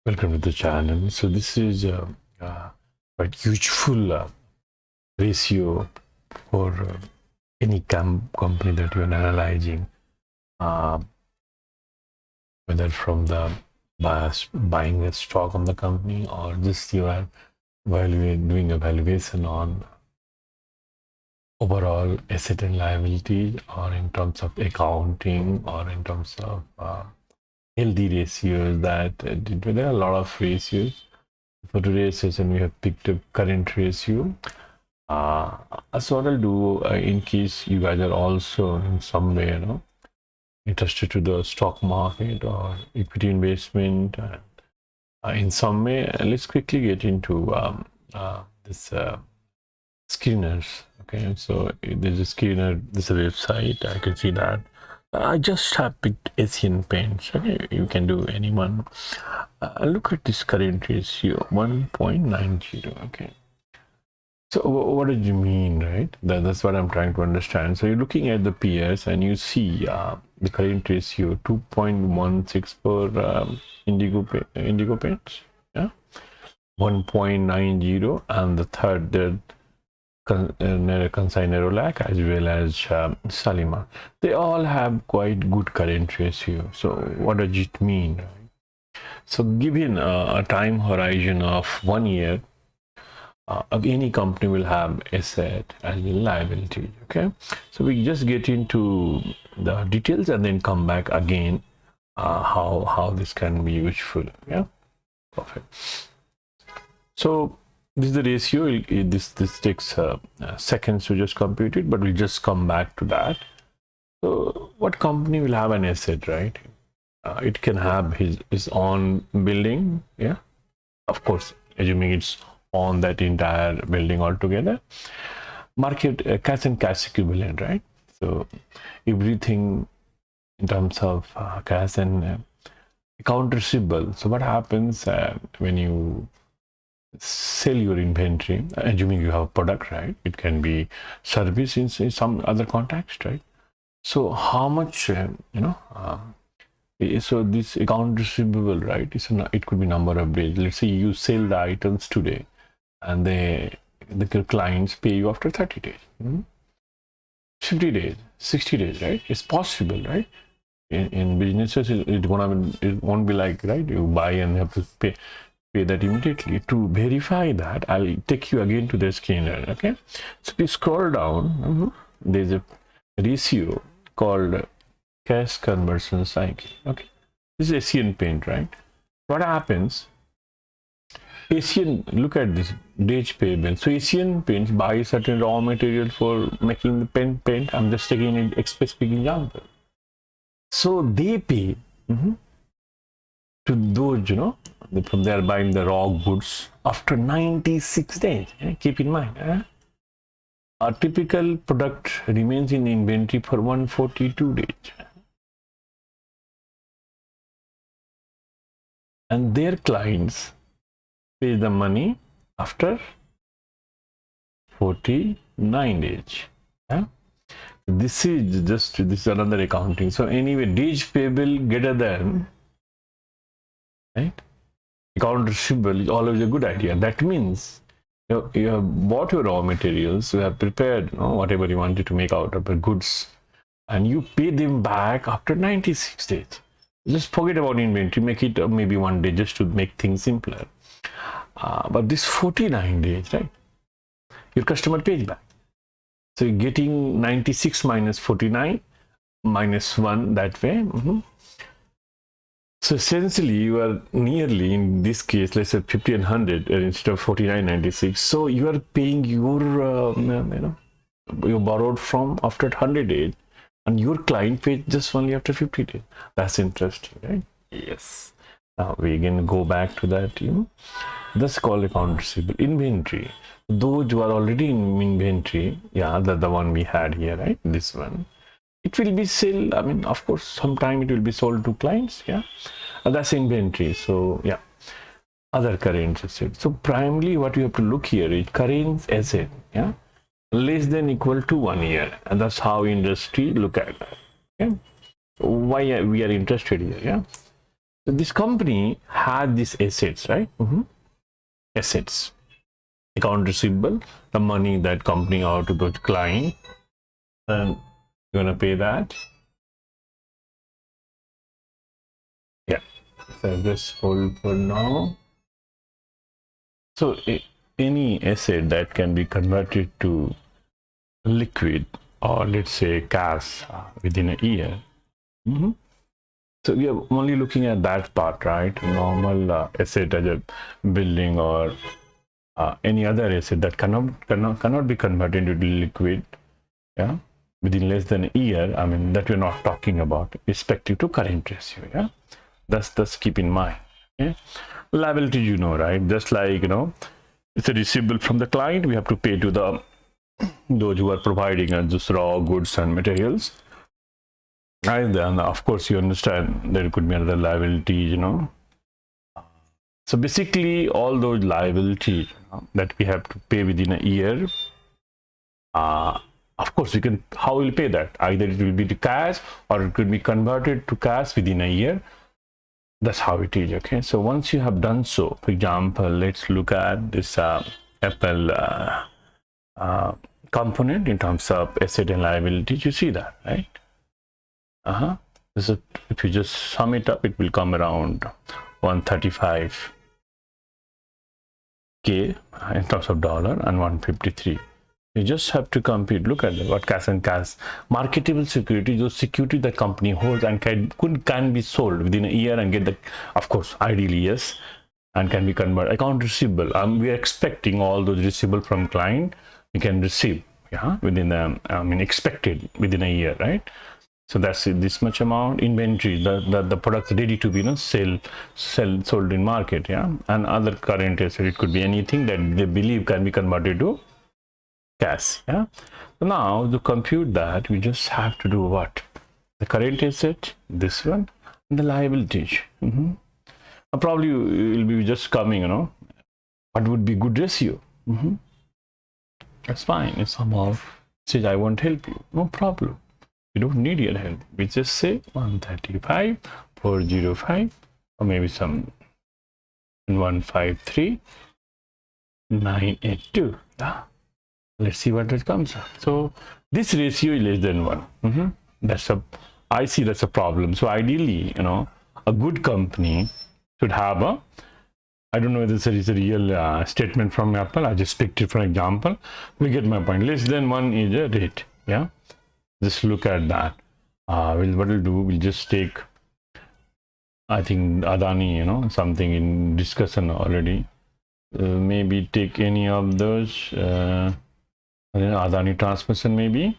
Welcome to the channel. So this is quite useful ratio for any company that you are analyzing, uh, whether from the buying a stock on the company or just you are doing a valuation on overall asset and liability, or in terms of accounting, or in terms of healthy ratios. There are a lot of ratios. For today's session, we have picked up current ratio. So what I'll do, in case you guys are also in some way, interested to the stock market or equity investment, and in some way, let's quickly get into this screeners. Okay, so there's a screener. This is a website. I can see that. I just have picked Asian Paints. Okay, you can do anyone. Look at this current ratio, 1.90. Okay. So what did you mean, right? That's what I'm trying to understand. So you're looking at the peers and you see the current ratio 2.16 for Indigo Paints, yeah, 1.90, and the third, the Kansai Nerolac, as well as Salima. They all have quite good current ratio. So what does it mean? Right? So given a time horizon of 1 year, any company will have asset as well liability. Okay, so we just get into the details and then come back again, how this can be useful. Yeah, perfect. So this is the ratio. This takes seconds to just compute it, but we'll just come back to that. So what company will have an asset, right? It can have his own building, yeah, of course, assuming it's on that entire building altogether. Market cash and cash equivalent, right? So everything in terms of cash and account receivable. So what happens when you sell your inventory, assuming you have a product, right? It can be service in some other context, right? So how much so this account receivable, right? It could be number of days. Let's say you sell the items today, and the clients pay you after 30 days, 50 days, 60 days, right? It's possible, right? In businesses, it won't be like, right, you buy and have to pay that immediately. To verify that, I'll take you again to the scanner. Okay, so if you scroll down, there's a ratio called cash conversion cycle. Okay, this is Asian Paint, right? What happens? Asian, look at this days payable. So Asian Paints buy certain raw material for making the paint. I'm just taking an specific example. So they pay to those, from they are buying the raw goods after 96 days. Keep in mind, a typical product remains in inventory for 142 days. And their clients pay the money after 49 days. Yeah? This is another accounting. So anyway, days payable greater than, right, account receivable is always a good idea. That means you have bought your raw materials, you have prepared whatever you wanted to make out of the goods, and you pay them back after 96 days. Just forget about inventory, make it maybe 1 day just to make things simpler. But this 49 days, right, your customer pays back. So you're getting 96 minus 49 minus 1 that way. So essentially, you are nearly, in this case, let's say 50 and 100 instead of 49.96. So you are paying your, you borrowed from after 100 days, and your client pays just only after 50 days. That's interesting, right? Yes. Now we again go back to that, that's called account receivable. Inventory. Those who are already in inventory, yeah, the one we had here, right? This one. It will be sold. I mean, of course, sometime it will be sold to clients. Yeah, that's inventory. So yeah, other current asset. So primarily, what you have to look here is current asset. Yeah, less than equal to 1 year, and that's how industry look at that. Okay, why we are interested here? Yeah, So this company had these assets, right? Assets, account receivable, the money that company owed to the client, and you're gonna pay that. Yeah. So just hold for now. So any asset that can be converted to liquid, or let's say cash, within a year. So we are only looking at that part, right? Normal asset as a building or any other asset that cannot be converted into liquid, yeah, within less than a year. I mean, that we're not talking about respective to current ratio. Yeah, that's keep in mind. Okay, liability, you know, right? Just like, you know, it's a receivable from the client, we have to pay to the those who are providing us just raw goods and materials. And then of course you understand there could be another liability, you know. So basically all those liabilities, you know, that we have to pay within a year, of course we can, how we'll pay that? Either it will be to cash or it could be converted to cash within a year. That's how it is. Okay, so once you have done so, for example, let's look at this Apple component in terms of asset and liabilities. You see that, right? This is, if you just sum it up, it will come around 135k in terms of dollar and 153. You just have to compute. Look at what cash and cash, marketable security, those security that company holds and can be sold within a year and get the, of course, ideally yes, and can be converted. Account receivable, we are expecting all those receivable from client we can receive, yeah, within the, I mean, expected within a year, right? So that's this much amount. Inventory, the products ready to be, you know, sold in market, yeah, and other current asset. It could be anything that they believe can be converted to cash, yeah. So now to compute that, we just have to do what? The current asset, this one, and the liabilities. Probably will be just coming, you know, what would be good ratio? That's fine. If somehow says I won't help you, no problem. We don't need your help. We just say 135, 405, or maybe some 153, 982. Yeah. Let's see what it comes up. So this ratio is less than 1. That's a, I see that's a problem. So ideally, you know, a good company should have a, I don't know whether this is a real statement from Apple. I just picked it for example. We get my point. Less than 1 is a rate. Yeah. Just look at that. What we'll do, we'll just take, I think Adani, you know, something in discussion already. Maybe take any of those. Adani transmission maybe.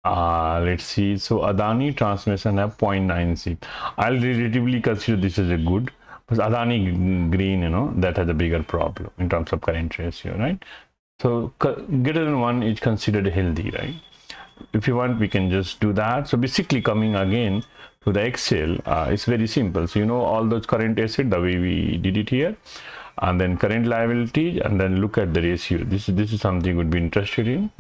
Let's see. So Adani transmission have 0.96. I'll relatively consider this as a good, but Adani Green, you know, that has a bigger problem in terms of current ratio, right? So greater than 1 is considered healthy, right? If you want, we can just do that. So basically coming again to the Excel, it's very simple. So you know all those current assets the way we did it here, and then current liability, and then look at the ratio. This is something would be interested in.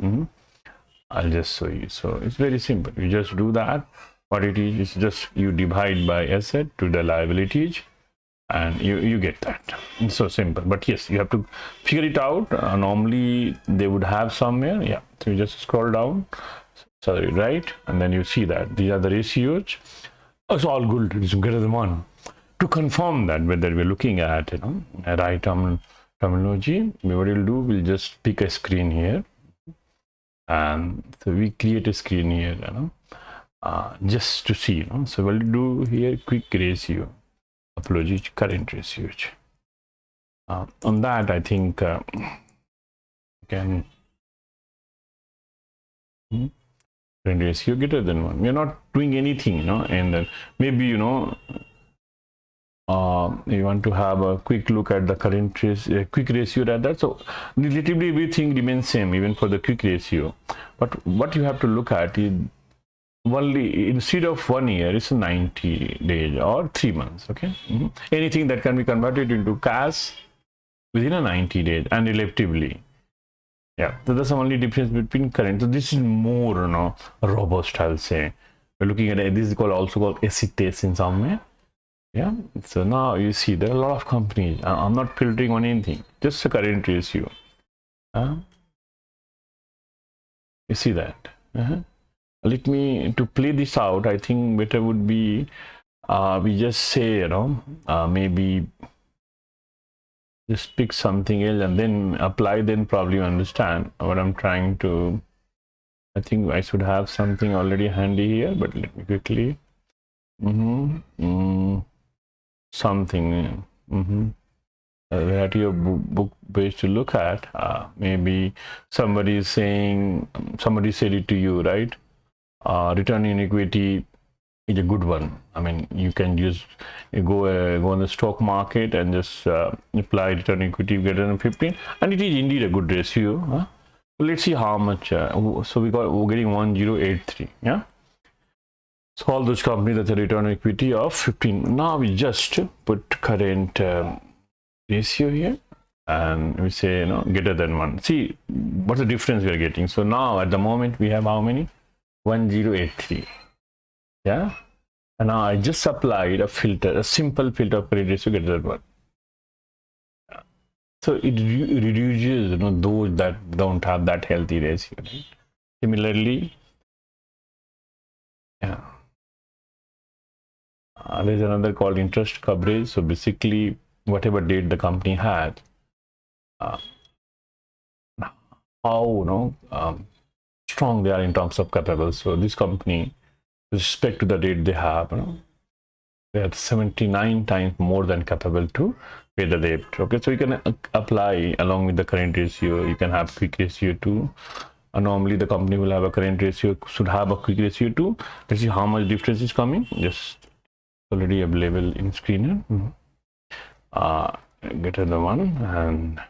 I'll just show you. So it's very simple. You just do that. What it is just you divide by asset to the liabilities, and you get that. It's so simple. But yes, you have to figure it out. Normally they would have somewhere. Yeah. So you just scroll down. Sorry, right? And then you see that these are the ratios. It's all good. It's greater than 1. To confirm that whether we're looking at, you know, a right terminology, what we'll do, we'll just pick a screen here. And so we create a screen here, you know, just to see, you know. So we'll do here quick ratio, apologies, current ratios. On that, I think you can current ratio greater than 1. We're not doing anything, you know, and then maybe, you know, you want to have a quick look at the current ratio, quick ratio at that. So relatively everything remains same even for the quick ratio, but what you have to look at is only instead of 1 year, it's 90 days or 3 months. Okay. Anything that can be converted into cash within a 90 days and relatively. Yeah, so that's the only difference between current. So this is more, you know, robust, I'll say. We're looking at this is also called acid test in some way. Yeah, so now you see there are a lot of companies. I'm not filtering on anything, just the current ratio. uh, you see that. Let me to play this out. I think better would be we just say, maybe just pick something else and then apply, then probably you understand what I'm trying to. I think I should have something already handy here, but let me quickly something a variety of book page to look at. Maybe somebody is saying, somebody said it to you, right? Return on equity is a good one. I mean, you can just go on the stock market and just apply return on equity greater than 15, and it is indeed a good ratio. Let's see how much. So we're getting 1083. Yeah. So all those companies that a return on equity of 15. Now we just put current ratio here, and we say, greater than 1. See what's the difference we are getting. So now at the moment we have how many? 1083. Yeah. And now I just applied a filter, a simple filter of credit ratio greater than 1. So it reduces, those that don't have that healthy ratio. Right? Similarly, yeah, there's another called interest coverage. So basically, whatever date the company had, how strong they are in terms of capable. So this company, with respect to the date they have, they are 79 times more than capable to pay the debt. Okay, so you can apply along with the current ratio. You can have quick ratio too. Normally the company will have a current ratio, should have a quick ratio too. Let's see how much difference is coming. Just already available in screener. Greater than 1, and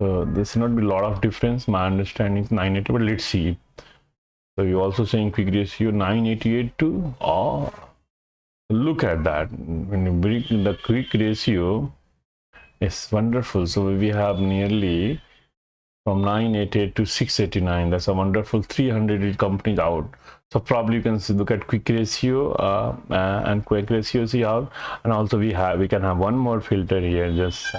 so this will not be a lot of difference. My understanding is 980, but let's see. So you're also saying quick ratio 988 too. Oh, look at that. When you bring the quick ratio, it's wonderful. So we have nearly from 988 to 689. That's a wonderful 300 companies out. So probably you can look at quick ratio and quick ratio see out. And also we can have one more filter here. Just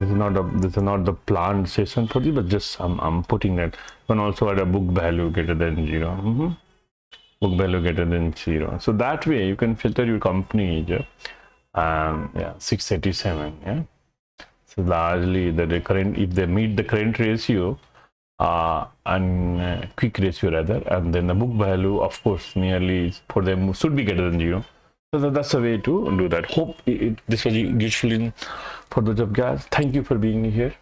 this is not the planned session for you, but just I'm putting that. You can also add a book value greater than 0. Book value greater than 0. So that way you can filter your company. Yeah, 687. Yeah. So largely the current, if they meet the current ratio and quick ratio rather, and then the book value, of course, nearly for them should be greater than 0. So that's a way to do that. Hope this was useful for those of guys. Thank you for being here.